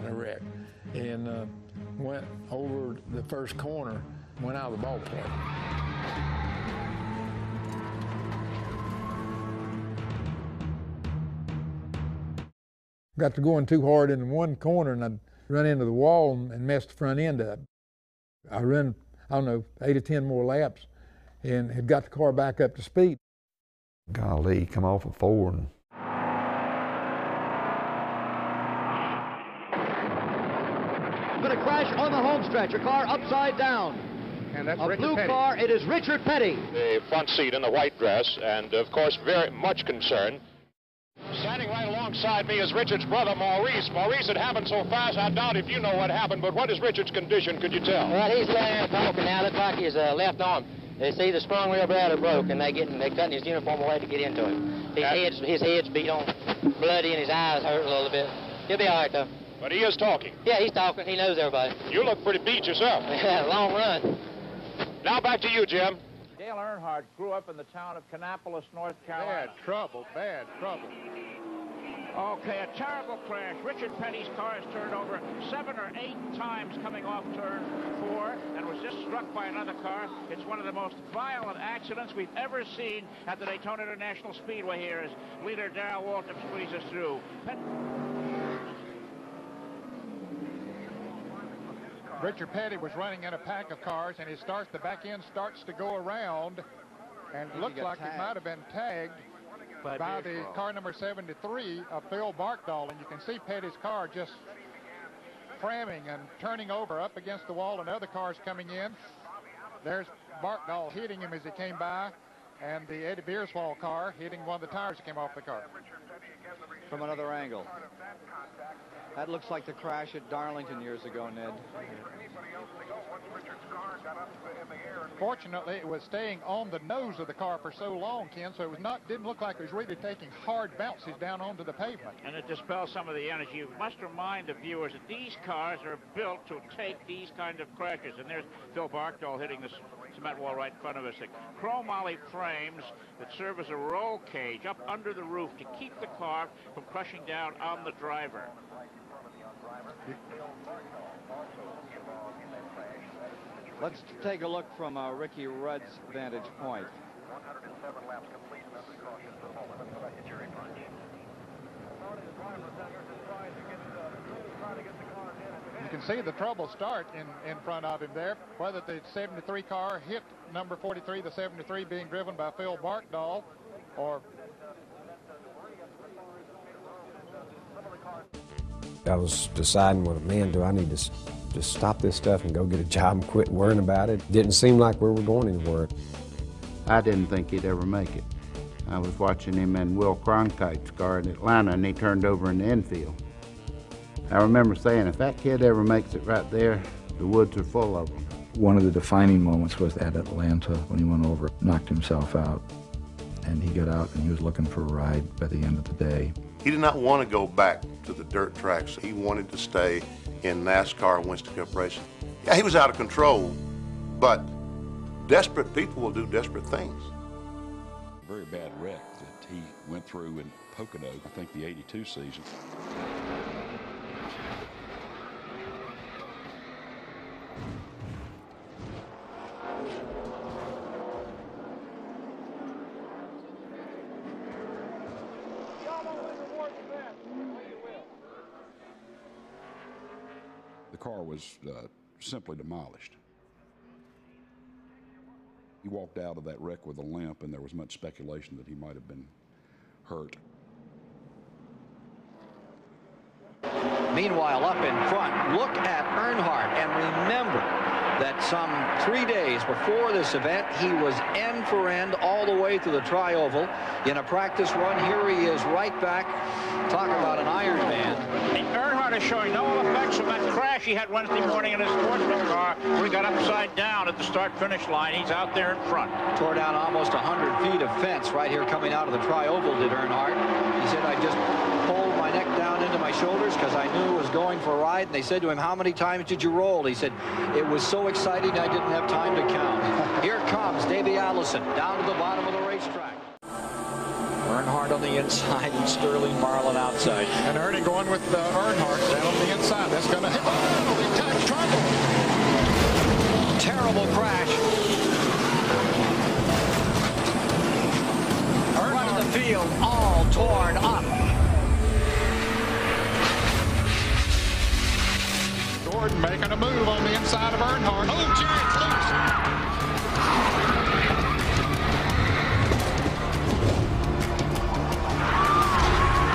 in a wreck, and went over the first corner, went out of the ballpark. Got to going too hard in one corner, and I'd run into the wall and messed the front end up. I ran, I don't know, 8 or 10 more laps, and had got the car back up to speed. Golly, come off at 4 and Going to crash on the home stretch, a car upside down. And that's a blue car, it is Richard Petty. The front seat in the white dress, and of course very much concerned. Standing right alongside me is Richard's brother, Maurice. Maurice, it happened so fast, I doubt if you know what happened, but what is Richard's condition, could you tell? Well, he's laying broken now. Looks like his left arm. They see the sprung wheel rather broke, and they cutting his uniform away to get into him. His head's beat on, bloody, and his eyes hurt a little bit. He'll be all right, though. But he is talking. Yeah, he's talking. He knows everybody. You look pretty beat yourself. Yeah, long run. Now back to you, Jim. Dale Earnhardt grew up in the town of Kannapolis, North Carolina. Bad trouble, bad trouble. Okay, a terrible crash. Richard Petty's car is turned over 7 or 8 times coming off turn 4 and was just struck by another car. It's one of the most violent accidents we've ever seen at the Daytona International Speedway here as leader Darrell Waltrip squeezes through. Richard Petty was running in a pack of cars, and the back end starts to go around, and it looks like it might have been tagged by the car number 73 of Phil Barkdahl, and you can see Petty's car just cramming and turning over up against the wall, and other cars coming in. There's Barkdahl hitting him as he came by, and the Eddie Beerswall car hitting one of the tires that came off the car. From another angle. That looks like the crash at Darlington years ago, Ned. Fortunately, it was staying on the nose of the car for so long, Ken, so it didn't look like it was really taking hard bounces down onto the pavement. And it dispels some of the energy. You must remind the viewers that these cars are built to take these kind of crashes. And there's Phil Barkdahl hitting the cement wall right in front of us. The chromoly frames that serve as a roll cage up under the roof to keep the car from crushing down on the driver. Let's take a look from Ricky Rudd's vantage point. You can see the trouble start in front of him there, whether the 73 car hit number 43, the 73 being driven by Phil Barkdahl, or I was deciding, well, man, do I need to just stop this stuff and go get a job and quit worrying about it? Didn't seem like we were going anywhere. I didn't think he'd ever make it. I was watching him in Will Cronkite's car in Atlanta, and he turned over in the infield. I remember saying, if that kid ever makes it right there, the woods are full of them. One of the defining moments was at Atlanta when he went over, knocked himself out, and he got out and he was looking for a ride by the end of the day. He did not want to go back to the dirt tracks. He wanted to stay in NASCAR and Winston Cup racing. Yeah, he was out of control, but desperate people will do desperate things. A very bad wreck that he went through in Pocono, I think the '82 season. The car was simply demolished. He walked out of that wreck with a limp, and there was much speculation that he might have been hurt. Meanwhile, up in front, look at Earnhardt, and remember that some 3 days before this event, he was end for end all the way to the Tri-Oval in a practice run. Here he is right back. Talk about an Iron Man. Earnhardt is showing no effects from that crash he had Wednesday morning in his sportsman car where he got upside down at the start-finish line. He's out there in front. Tore down almost 100 feet of fence right here coming out of the Tri-Oval, did Earnhardt. He said, I just pulled my neck down into my shoulders because I knew it was going for a ride. And they said to him, how many times did you roll? He said, it was so exciting I didn't have time to count. Here comes Davey Allison down to the bottom of the racetrack. Earnhardt on the inside and Sterling Marlin outside. And Ernie going with Earnhardt down on the inside. That's going to hit. Oh, he touched trouble. Terrible crash. Front of the field all torn up. Gordon making a move on the inside of Earnhardt. Oh, Jarrett's loose.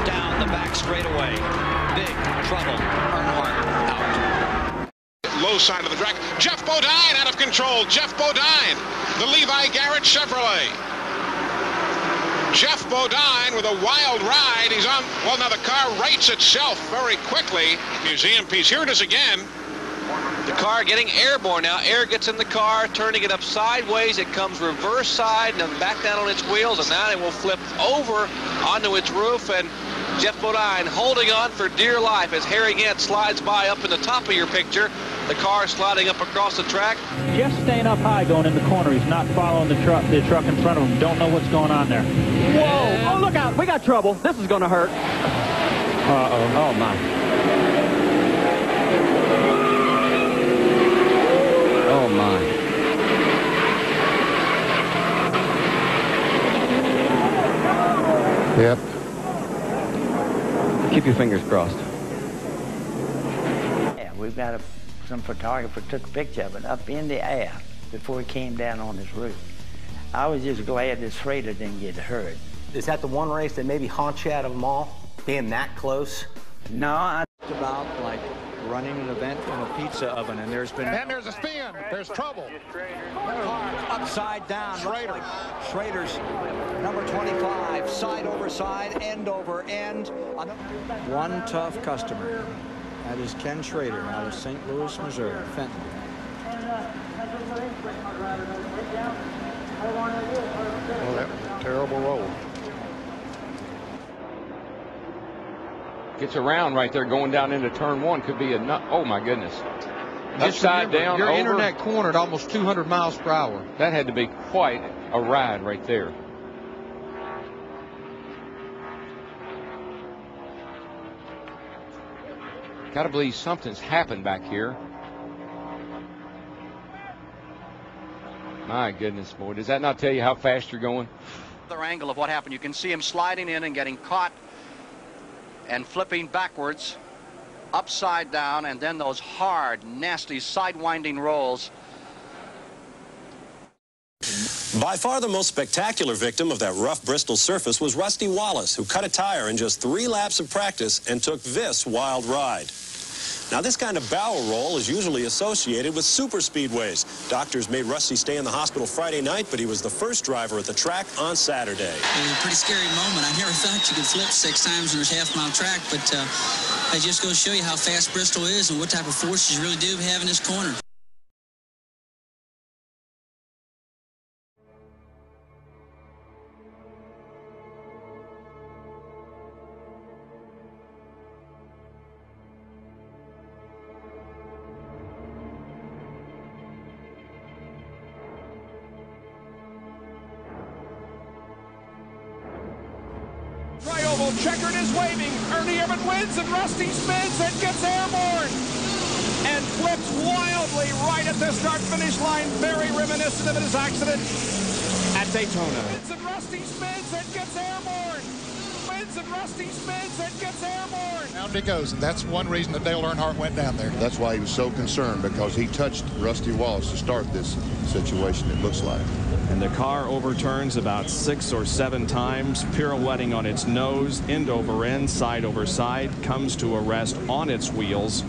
Down the back straightaway. Big trouble. Earnhardt out. Low side of the track. Jeff Bodine out of control. Jeff Bodine, the Levi Garrett Chevrolet. Jeff Bodine with a wild ride. He's on. Well, now the car rates itself very quickly. Museum piece. Here it is again. The car getting airborne now. Air gets in the car, turning it up sideways. It comes reverse side and then back down on its wheels, and now it will flip over onto its roof. And Jeff Bodine holding on for dear life as Harry Gant slides by up in the top of your picture. The car sliding up across the track. Jeff's staying up high going in the corner. He's not following the truck in front of him. Don't know what's going on there. Whoa! Oh, look out! We got trouble. This is going to hurt. Uh-oh. Oh, my. Oh, my. Yep. Keep your fingers crossed. Yeah, we've got some photographer took a picture of it up in the air before it came down on his roof. I was just glad this freighter didn't get hurt. Is that the one race that maybe haunts you out of them all? Being that close? No, It's about like running an event in a pizza oven, and there's been... And there's a spin. There's trouble. Upside down. Schrader. Schrader's number 25. Side over side, end over end. One tough customer. That is Ken Schrader out of St. Louis, Missouri, Fenton. Well, that was a terrible roll. Gets around right there going down into turn one. Could be a nut. Oh, my goodness. Upside down, you're over. entering that corner at almost 200 miles per hour. That had to be quite a ride right there. Got to believe something's happened back here. My goodness, boy. Does that not tell you how fast you're going? Other angle of what happened. You can see him sliding in and getting caught and flipping backwards, upside down, and then those hard, nasty, sidewinding rolls. By far the most spectacular victim of that rough Bristol surface was Rusty Wallace, who cut a tire in just 3 laps of practice and took this wild ride. Now, this kind of barrel roll is usually associated with super speedways. Doctors made Rusty stay in the hospital Friday night, but he was the first driver at the track on Saturday. It was a pretty scary moment. I never thought you could flip 6 times on a half-mile track, but it just goes to show you how fast Bristol is and what type of forces you really do have in this corner. Trioval checkered is waving. Ernie Irvan wins and Rusty spins and gets airborne and flips wildly right at the start-finish line, very reminiscent of his accident at Daytona. Wins and Rusty spins and gets airborne. Wins and Rusty spins and gets airborne. Down he goes, and that's one reason that Dale Earnhardt went down there. That's why he was so concerned, because he touched Rusty Wallace to start this situation, it looks like. And the car overturns about 6 or 7 times, pirouetting on its nose, end over end, side over side, comes to a rest on its wheels.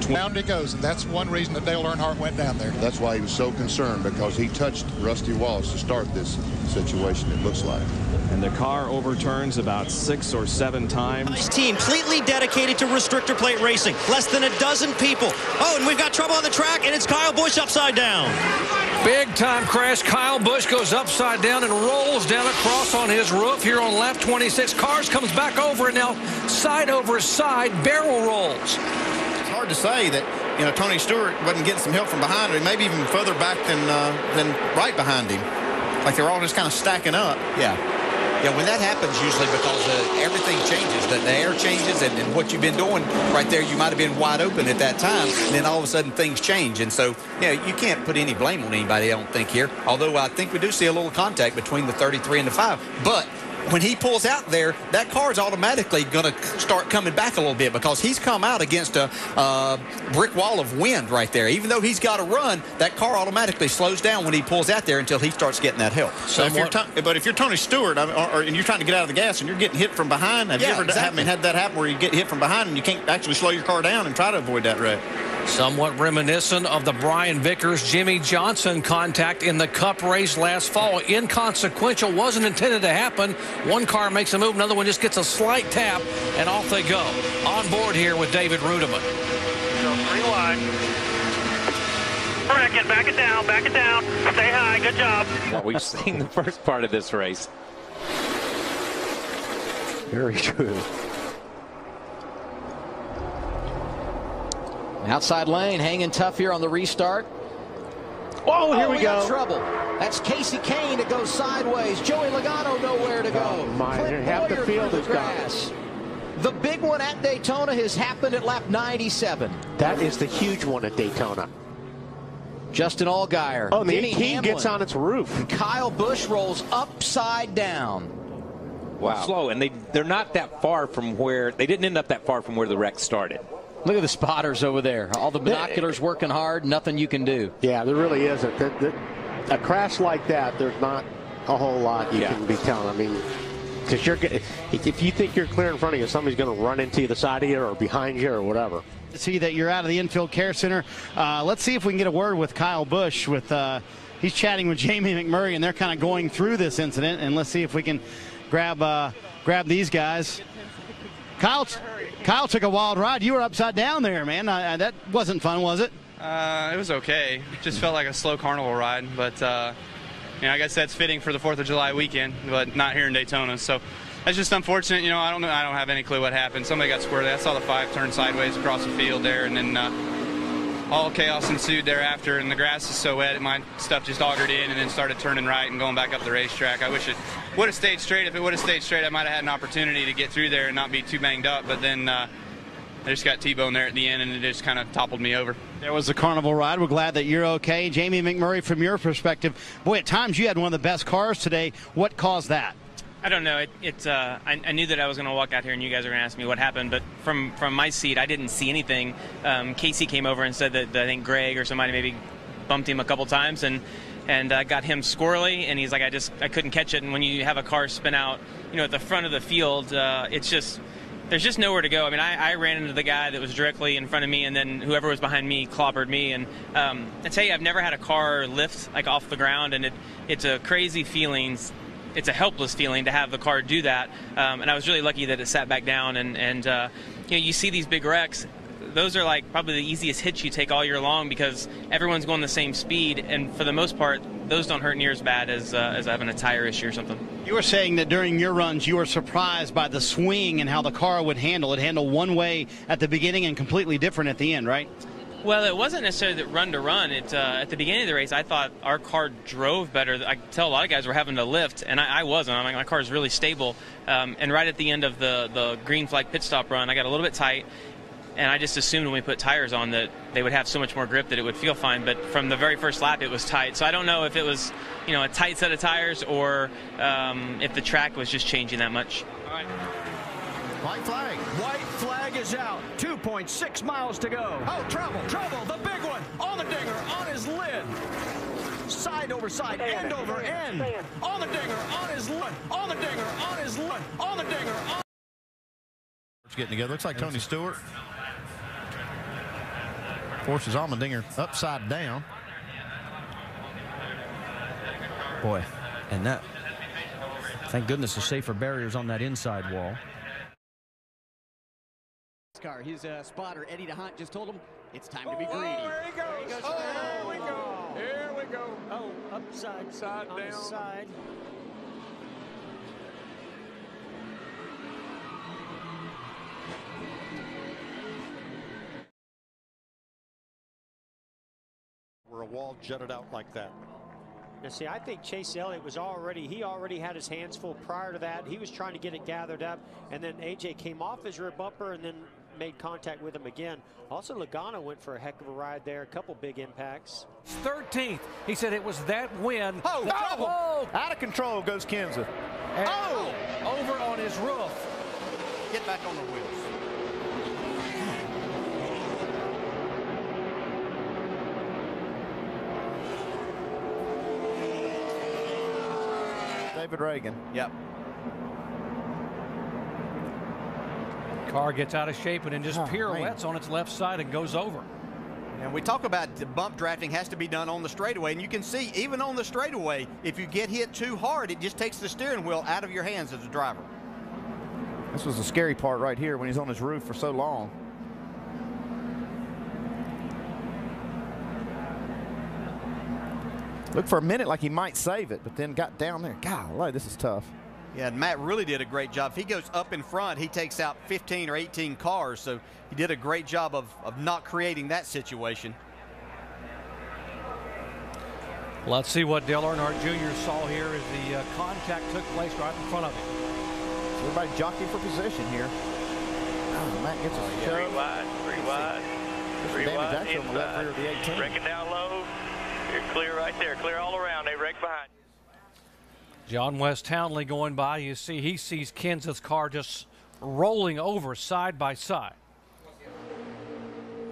Down he goes, and that's one reason that Dale Earnhardt went down there. That's why he was so concerned, because he touched Rusty Wallace to start this situation, it looks like. And the car overturns about 6 or 7 times. Nice team, completely dedicated to restrictor plate racing. Less than a dozen people. Oh, and we've got trouble on the track, and it's Kyle Busch upside down. Big time crash. Kyle Busch goes upside down and rolls down across on his roof here on lap 26. Cars comes back over, and now side over side barrel rolls. It's hard to say that, you know, Tony Stewart wasn't getting some help from behind him, maybe even further back than right behind him. Like they're all just kind of stacking up. Yeah. Yeah, when that happens, usually because everything changes, the air changes, and what you've been doing right there, you might have been wide open at that time, and then all of a sudden things change. And so, yeah, you can't put any blame on anybody, I don't think, here. Although I think we do see a little contact between the 33 and the 5. But when he pulls out there, that car is automatically going to start coming back a little bit because he's come out against a brick wall of wind right there. Even though he's got to run, that car automatically slows down when he pulls out there until he starts getting that help. So if you're Tony Stewart and you're trying to get out of the gas and you're getting hit from behind, have you ever had that happen where you get hit from behind and you can't actually slow your car down and try to avoid that wreck? Somewhat reminiscent of the Brian Vickers, Jimmy Johnson contact in the Cup race last fall. Inconsequential, wasn't intended to happen. One car makes a move, another one just gets a slight tap, and off they go. On board here with David Rudiman. So 3 wide. Bracket, back it down, stay high, good job. Well, we've seen the first part of this race. Very true. Outside lane, hanging tough here on the restart. Oh, here we go. Trouble. That's Casey Kane that goes sideways. Joey Logano nowhere to go. Oh, my. Half the field is gone. The big one at Daytona has happened at lap 97. That is the huge one at Daytona. Justin Allgaier. Oh, the 18 gets on its roof. And Kyle Busch rolls upside down. Wow. Slow, and they're not that far from where, they didn't end up that far from where the wreck started. Look at the spotters over there. All the binoculars working hard, nothing you can do. Yeah, there really isn't. A crash like that, there's not a whole lot you can be telling. I mean, because if you think you're clear in front of you, somebody's going to run into the side of you or behind you or whatever. See that you're out of the infield care center. Let's see if we can get a word with Kyle Busch. He's chatting with Jamie McMurray, and they're kind of going through this incident. And let's see if we can grab these guys. Kyle took a wild ride. You were upside down there, man. That wasn't fun, was it? It was okay. It just felt like a slow carnival ride. But, I guess that's fitting for the 4th of July weekend, but not here in Daytona. So that's just unfortunate. I don't know. I don't have any clue what happened. Somebody got squirted. I saw the 5 turn sideways across the field there, and then all chaos ensued thereafter. And the grass is so wet, my stuff just augured in and then started turning right and going back up the racetrack. I wish it would have stayed straight. If it would have stayed straight, I might have had an opportunity to get through there and not be too banged up. But then I just got T-bone there at the end, and it just kind of toppled me over. There was a carnival ride. We're glad that you're okay. Jamie McMurray, from your perspective, boy, at times you had one of the best cars today. What caused that? I don't know. I knew that I was going to walk out here and you guys are going to ask me what happened, but from my seat, I didn't see anything. Casey came over and said that I think Greg or somebody maybe bumped him a couple times and got him squirrely, and he's like, I couldn't catch it. And when you have a car spin out, at the front of the field, there's just nowhere to go. I mean, I ran into the guy that was directly in front of me, and then whoever was behind me clobbered me. And I tell you, I've never had a car lift like off the ground, and it's a crazy feeling. It's a helpless feeling to have the car do that. And I was really lucky that it sat back down. And you see these big wrecks. Those are like probably the easiest hits you take all year long because everyone's going the same speed, and for the most part, those don't hurt near as bad as having a tire issue or something. You were saying that during your runs, you were surprised by the swing and how the car would handle. It handled one way at the beginning and completely different at the end, right? Well, it wasn't necessarily that run to run. At the beginning of the race, I thought our car drove better. I could tell a lot of guys were having to lift, and I wasn't. I'm like, my car is really stable. And right at the end of the green flag pit stop run, I got a little bit tight. And I just assumed when we put tires on that they would have so much more grip that it would feel fine. But from the very first lap, it was tight. So I don't know if it was, a tight set of tires or if the track was just changing that much. All right. White flag. White flag is out. 2.6 miles to go. Oh, trouble. The big one. On the dinger. On his lid. Side over side. End over end. On the dinger. On his lid. On the dinger. On his lid. On the dinger. Getting together. Looks like Tony Stewart forces Allmendinger upside down. Boy, and that, thank goodness, the safer barriers on that inside wall. Nascar, his spotter, Eddie DeHunt, just told him it's time to be greedy. There he goes. Here we go. Here we go. Oh, upside down. Side. Where a wall jutted out like that. Now, see, I think Chase Elliott was already had his hands full prior to that. He was trying to get it gathered up, and then AJ came off his rear bumper and then made contact with him again. Also, Logano went for a heck of a ride there, a couple big impacts. 13th. He said it was that win. Out of control goes Kenseth. Over on his roof. Get back on the wheels. David Reagan. Yep. Car gets out of shape and then just pirouettes on its left side and goes over. And we talk about the bump drafting has to be done on the straightaway, and you can see even on the straightaway, if you get hit too hard, it just takes the steering wheel out of your hands as a driver. This was the scary part right here when he's on his roof for so long. Looked for a minute like he might save it, but then got down there. Golly, this is tough. Yeah, and Matt really did a great job. If he goes up in front, he takes out 15 or 18 cars, so he did a great job of not creating that situation. Let's see what Dale Earnhardt Jr. saw here as the contact took place right in front of him. So everybody jockeying for position here. Oh, Matt gets a shove. 3 wide, 3 wide. 3 wide, on the left rear of the 18. Wrecking down low. You're clear right there, clear all around. They wrecked behind. John West Townley going by. You see, he sees Kenseth's car just rolling over side by side.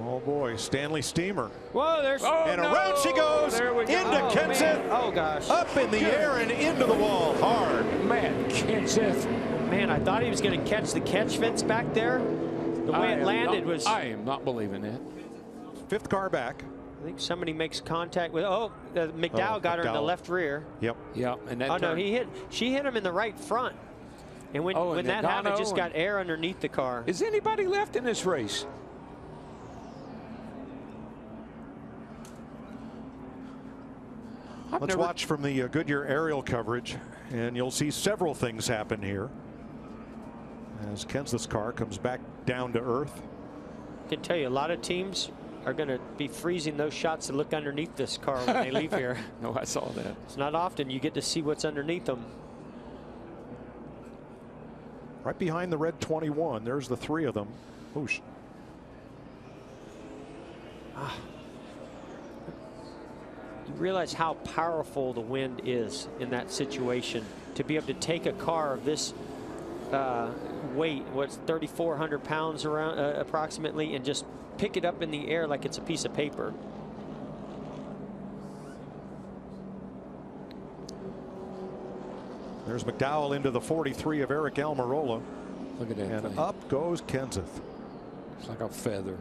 Oh boy, Stanley Steamer. Whoa, there's and around she goes into Kenseth. Oh gosh. Up in the air and into the wall hard. Man, Kenseth. Man, I thought he was going to catch the catch fence back there. The way it landed was. I am not believing that. 5th car back. I think somebody makes contact with. McDowell got her in the left rear. Yep. And that no, she hit him in the right front. And when that happened, just got air underneath the car. Is anybody left in this race? Let's watch from the Goodyear aerial coverage, and you'll see several things happen here as Kenseth's car comes back down to earth. I can tell you, a lot of teams are going to be freezing those shots to look underneath this car when they leave here. No, I saw that. It's not often you get to see what's underneath them. Right behind the red 21, there's the 3 of them. Whoosh. You realize how powerful the wind is in that situation. To be able to take a car of this weight, what's 3,400 pounds around approximately, and just pick it up in the air like it's a piece of paper. There's McDowell into the 43 of Eric Almirola. Look at that. And thing. up goes Kenseth. It's like a feather.